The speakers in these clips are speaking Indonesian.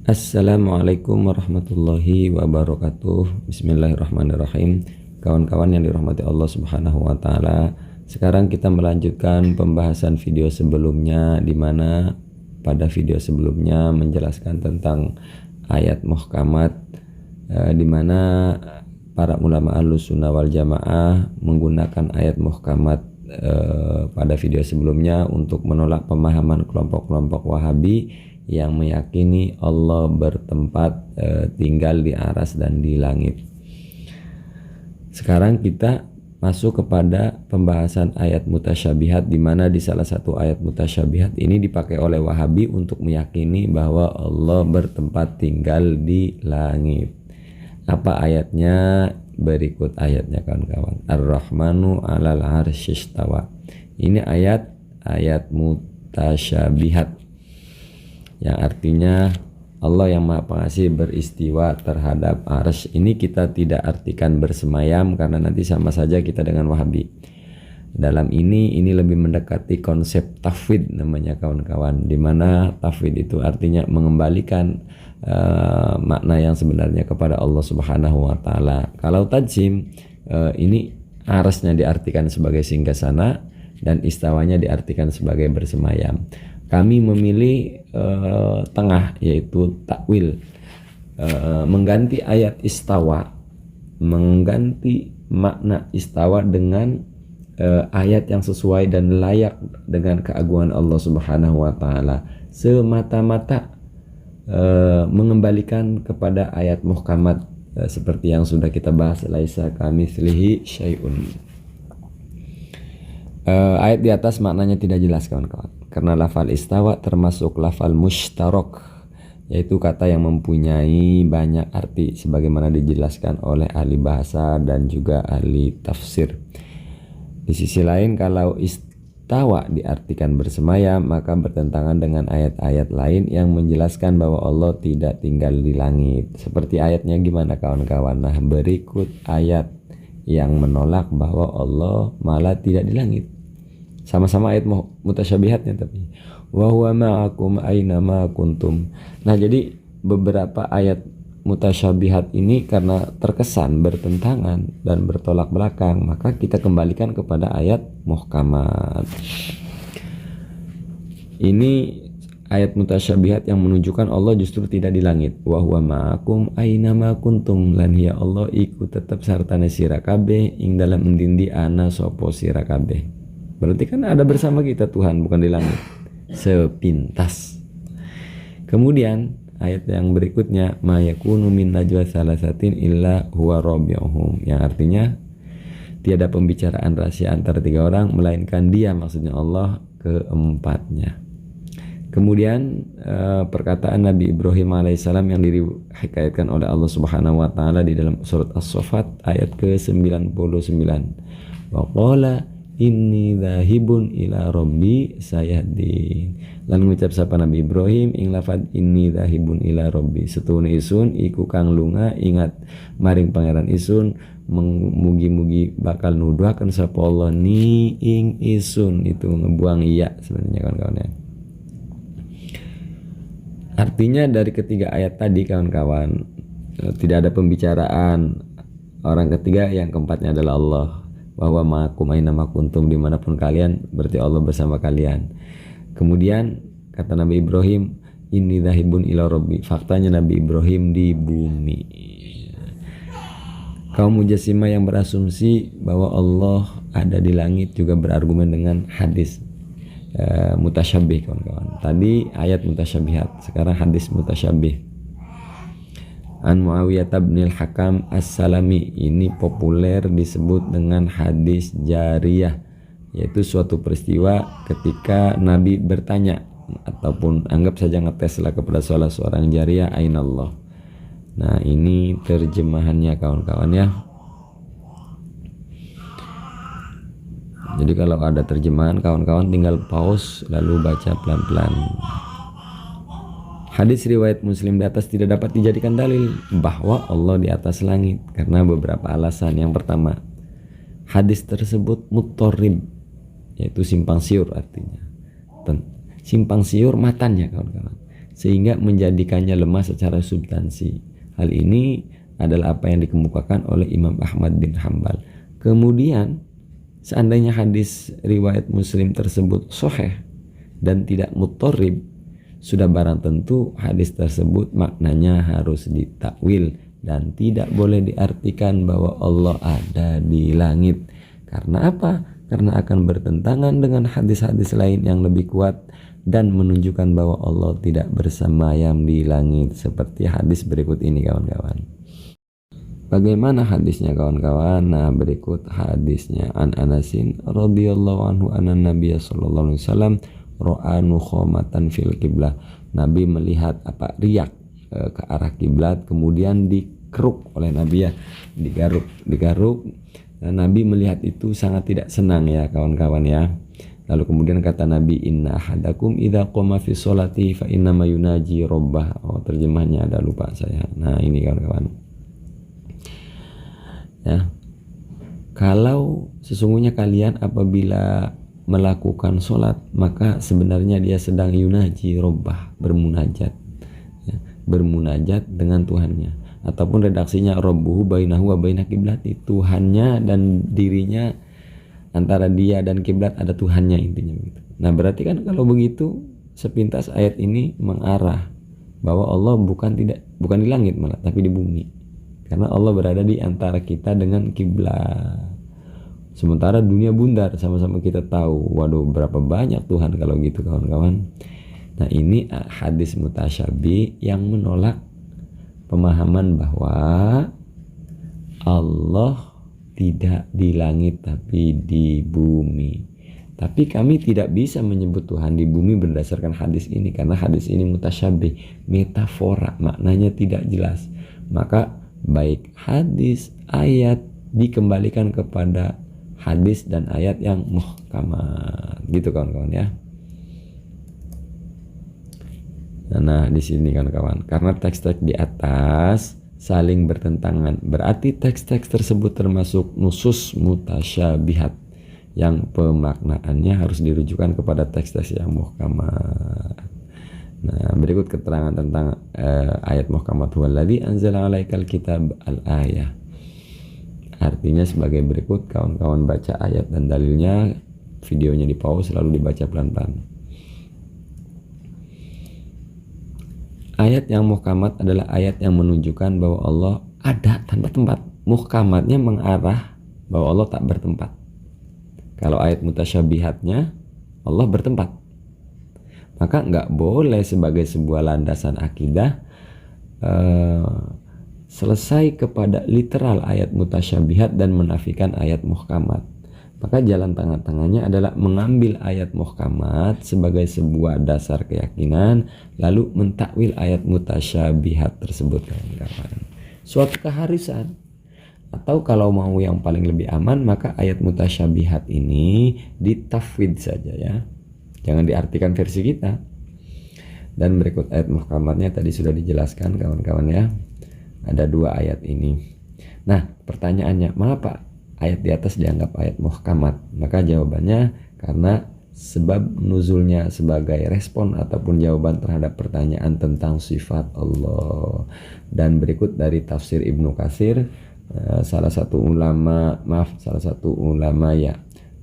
Assalamualaikum warahmatullahi wabarakatuh. Bismillahirrahmanirrahim. Kawan-kawan yang dirahmati Allah Subhanahu wa taala. Sekarang kita melanjutkan pembahasan video sebelumnya, di mana pada video sebelumnya menjelaskan tentang ayat muhkamat, di mana para ulama Ahlussunnah wal Jamaah menggunakan ayat muhkamat pada video sebelumnya untuk menolak pemahaman kelompok-kelompok Wahabi yang meyakini Allah bertempat tinggal di aras dan di langit. Sekarang kita masuk kepada pembahasan ayat mutasyabihat, di mana di salah satu ayat mutasyabihat ini dipakai oleh Wahabi untuk meyakini bahwa Allah bertempat tinggal di langit. Apa ayatnya? Berikut ayatnya kawan-kawan. Ar-Rahmanu 'alal 'arsy istawa. Ini ayat mutasyabihat, yang artinya Allah yang Maha Pengasih beristiwa terhadap arsy. Ini kita tidak artikan bersemayam, karena nanti sama saja kita dengan Wahabi. Dalam ini lebih mendekati konsep tafwid namanya kawan-kawan, di mana tafwid itu artinya mengembalikan makna yang sebenarnya kepada Allah Subhanahu wa taala. Kalau tajsim, ini arsy-nya diartikan sebagai singgasana dan istawanya diartikan sebagai bersemayam. Kami memilih tengah, yaitu takwil, mengganti ayat istawa, mengganti makna istawa dengan ayat yang sesuai dan layak dengan keagungan Allah Subhanahu wa taala, semata-mata mengembalikan kepada ayat muhkamat, seperti yang sudah kita bahas, laisa kamitslihi syai'un. Ayat di atas maknanya tidak jelas kawan-kawan, karena lafal istawa termasuk lafal mushtarok, yaitu kata yang mempunyai banyak arti sebagaimana dijelaskan oleh ahli bahasa dan juga ahli tafsir. Di sisi lain, kalau istawa diartikan bersemayam, maka bertentangan dengan ayat-ayat lain yang menjelaskan bahwa Allah tidak tinggal di langit. Seperti ayatnya gimana kawan-kawan? Nah, berikut ayat yang menolak bahwa Allah malah tidak di langit. Sama-sama ayat mutasyabihatnya, tapi wa huwa ma'akum aina ma kuntum. Nah, jadi beberapa ayat mutasyabihat ini karena terkesan bertentangan dan bertolak belakang, maka kita kembalikan kepada ayat muhkamat. Ini ayat mutasyabihat yang menunjukkan Allah justru tidak di langit. Wa huwa ma'akum aina ma kuntum, lan hiya Allah iku tetep sartane sira kabeh ing dalam endindi ana sapa sira kabeh. Berarti kan ada bersama kita Tuhan, bukan di langit, sepintas. Kemudian ayat yang berikutnya, ma yakunu min najwa salasatin illa huwa rabi'uhum, yang artinya tiada pembicaraan rahasia antara tiga orang melainkan dia, maksudnya Allah, keempatnya. Kemudian perkataan Nabi Ibrahim alaihissalam yang dihikayatkan oleh Allah Subhanahu wa taala di dalam surat As-Saffat ayat ke-99. Wa qala inni dhahibun ila rabbi sayahdin. Lan ngucap sapa Nabi Ibrahim ing lafaz inni dhahibun ila rabbi, setune isun iku kang lunga ingat maring pangeran isun, mugi-mugi bakal nuduhaken sapa Allah ni ing isun. Itu ngebuang iya sebenarnya kawan-kawan ya. Artinya dari ketiga ayat tadi kawan-kawan, tidak ada pembicaraan orang ketiga, yang keempatnya adalah Allah. Bahwa ma'akum aina ma kuntum, dimanapun kalian berarti Allah bersama kalian. Kemudian kata Nabi Ibrahim, inni dhahibun ila rabbi, faktanya Nabi Ibrahim di bumi. Kaum Mujassimah yang berasumsi bahwa Allah ada di langit juga berargumen dengan hadis mutasyabih kawan-kawan. Tadi ayat mutasyabihat, sekarang hadis mutasyabih. An Muawiyah bin Al-Hakam As-Salami, ini populer disebut dengan hadis jariyah, yaitu suatu peristiwa ketika Nabi bertanya ataupun anggap saja ngetes lah kepada salah seorang jariyah, ainallah. Nah, ini terjemahannya kawan-kawan ya. Jadi kalau ada terjemahan kawan-kawan tinggal pause lalu baca pelan-pelan. Hadis riwayat Muslim di atas tidak dapat dijadikan dalil bahwa Allah di atas langit karena beberapa alasan. Yang pertama, hadis tersebut muttorib, yaitu simpang siur artinya. Simpang siur matanya kawan-kawan. sehingga menjadikannya lemah secara substansi. Hal ini adalah apa yang dikemukakan oleh Imam Ahmad bin Hambal. Kemudian seandainya hadis riwayat Muslim tersebut sahih dan tidak muttarib, sudah barang tentu hadis tersebut maknanya harus ditakwil dan tidak boleh diartikan bahwa Allah ada di langit. Karena apa? Karena akan bertentangan dengan hadis-hadis lain yang lebih kuat dan menunjukkan bahwa Allah tidak bersemayam di langit, seperti hadis berikut ini kawan-kawan. Bagaimana hadisnya kawan-kawan? Nah, berikut hadisnya. An Anasin radhiyallahu anhu anna Nabiy sallallahu alaihi wasallam ra'a nukhamatan fil qiblah. Nabi melihat riak ke arah kiblat, kemudian dikeruk oleh Nabi, ya, digaruk. Nabi melihat itu sangat tidak senang, ya kawan-kawan, ya. Lalu kemudian kata Nabi, inna ahadakum idza qama fi sholati fa inna ma yunaji rabbah. Terjemahnya ada, lupa saya. Nah, ini kawan-kawan, ya, kalau sesungguhnya kalian apabila melakukan sholat, maka sebenarnya dia sedang yunaji rabbah, bermunajat, ya, bermunajat dengan Tuhannya. Ataupun redaksinya rabbuhu bainahu wa baina qiblati, Tuhannya dan dirinya, antara dia dan kiblat ada Tuhannya, intinya begitu. Nah, berarti kan kalau begitu sepintas ayat ini mengarah bahwa Allah bukan di langit malah, tapi di bumi. Karena Allah berada di antara kita dengan kiblat. Sementara dunia bundar, sama-sama kita tahu. Waduh, berapa banyak Tuhan kalau gitu kawan-kawan. Nah, ini hadis mutasyabih yang menolak pemahaman bahwa Allah tidak di langit tapi di bumi. Tapi kami tidak bisa menyebut Tuhan di bumi berdasarkan hadis ini, karena hadis ini mutasyabih, metafora, maknanya tidak jelas. Maka baik hadis, ayat dikembalikan kepada hadis dan ayat yang muhkamat, gitu kawan-kawan, ya. Nah, di sini kawan-kawan, karena teks-teks di atas saling bertentangan, berarti teks-teks tersebut termasuk nusus mutasyabihat yang pemaknaannya harus dirujukan kepada teks-teks yang muhkamat. Nah, berikut keterangan tentang ayat muhkamat, huwallazi anzala 'alaikal kitab al-ayah. Artinya sebagai berikut, kawan-kawan baca ayat dan dalilnya, videonya di pause lalu dibaca pelan-pelan. Ayat yang muhkamat adalah ayat yang menunjukkan bahwa Allah ada tanpa tempat. Muhkamatnya mengarah bahwa Allah tak bertempat. Kalau ayat mutasyabihatnya Allah bertempat, maka nggak boleh sebagai sebuah landasan akidah selesai kepada literal ayat mutasyabihat dan menafikan ayat muhkamat. Maka jalan tengah-tengahnya adalah mengambil ayat muhkamat sebagai sebuah dasar keyakinan, lalu mentakwil ayat mutasyabihat tersebut, kawan-kawan. Suatu keharusan. Atau kalau mau yang paling lebih aman, maka ayat mutasyabihat ini ditafwid saja, ya. Jangan diartikan versi kita. Dan berikut ayat muhkamatnya tadi sudah dijelaskan, kawan-kawan, ya. Ada 2 ayat ini. Nah, pertanyaannya, mengapa ayat di atas dianggap ayat muhkamat? Maka jawabannya karena sebab nuzulnya sebagai respon ataupun jawaban terhadap pertanyaan tentang sifat Allah. Dan berikut dari tafsir Ibnu Katsir, salah satu ulama, ya,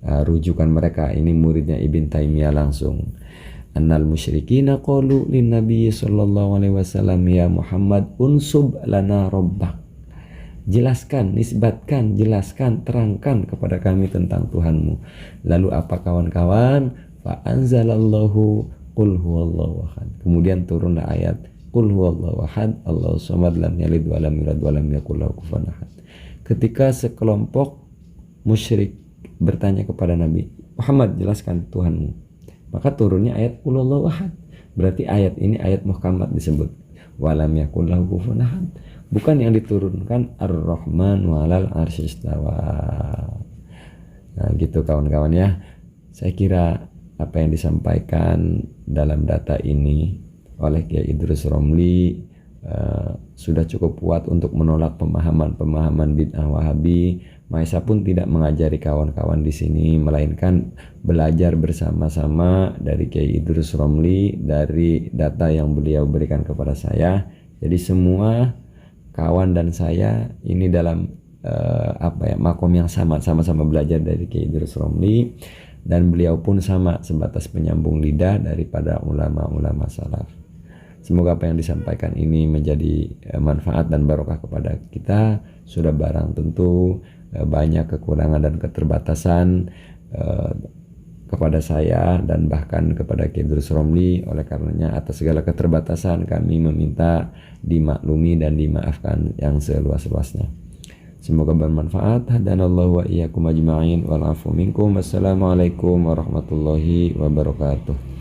rujukan mereka ini muridnya Ibn Taimiyah langsung. Annal musyrikina qalu lin nabiy sallallahu alaihi wasallam, ya Muhammad unsub lana rabbak. Jelaskan, nisbatkan, jelaskan, terangkan kepada kami tentang Tuhanmu. Lalu apa kawan-kawan? Fa anzalallahu qul huwallahu ahad. Kemudian turunlah ayat qul huwallahu ahad, Allahus samad, lam yalid wa lam yulad wa lam yakul lahu kufuwan ahad. Ketika sekelompok musyrik bertanya kepada Nabi Muhammad, jelaskan Tuhanmu, maka turunnya ayat qul huwallahu ahad. Berarti ayat ini ayat muhkamat disebut. Wa lam yakul lahu kufuwan ahad. Bukan yang diturunkan Ar-Rahman walal arsy istawa. Nah, gitu kawan-kawan, ya. Saya kira apa yang disampaikan dalam data ini oleh Kiai Idrus Romli sudah cukup kuat untuk menolak pemahaman-pemahaman bid'ah Wahabi, Maesa pun tidak mengajari kawan-kawan di sini, melainkan belajar bersama-sama dari Kiai Idrus Romli, dari data yang beliau berikan kepada saya. Jadi semua kawan dan saya ini dalam makom yang sama-sama belajar dari Kiai Idrus Romli, dan beliau pun sama, sebatas penyambung lidah daripada ulama-ulama salaf. Semoga apa yang disampaikan ini menjadi manfaat dan barokah kepada kita. Sudah barang tentu banyak kekurangan dan keterbatasan kepada saya dan bahkan kepada Kiai Idrus Romli. Oleh karenanya atas segala keterbatasan kami meminta dimaklumi dan dimaafkan yang seluas-luasnya. Semoga bermanfaat. Hadanallahu wa iyyakum ajma'in wal afu minkum. Wassalamualaikum warahmatullahi wabarakatuh.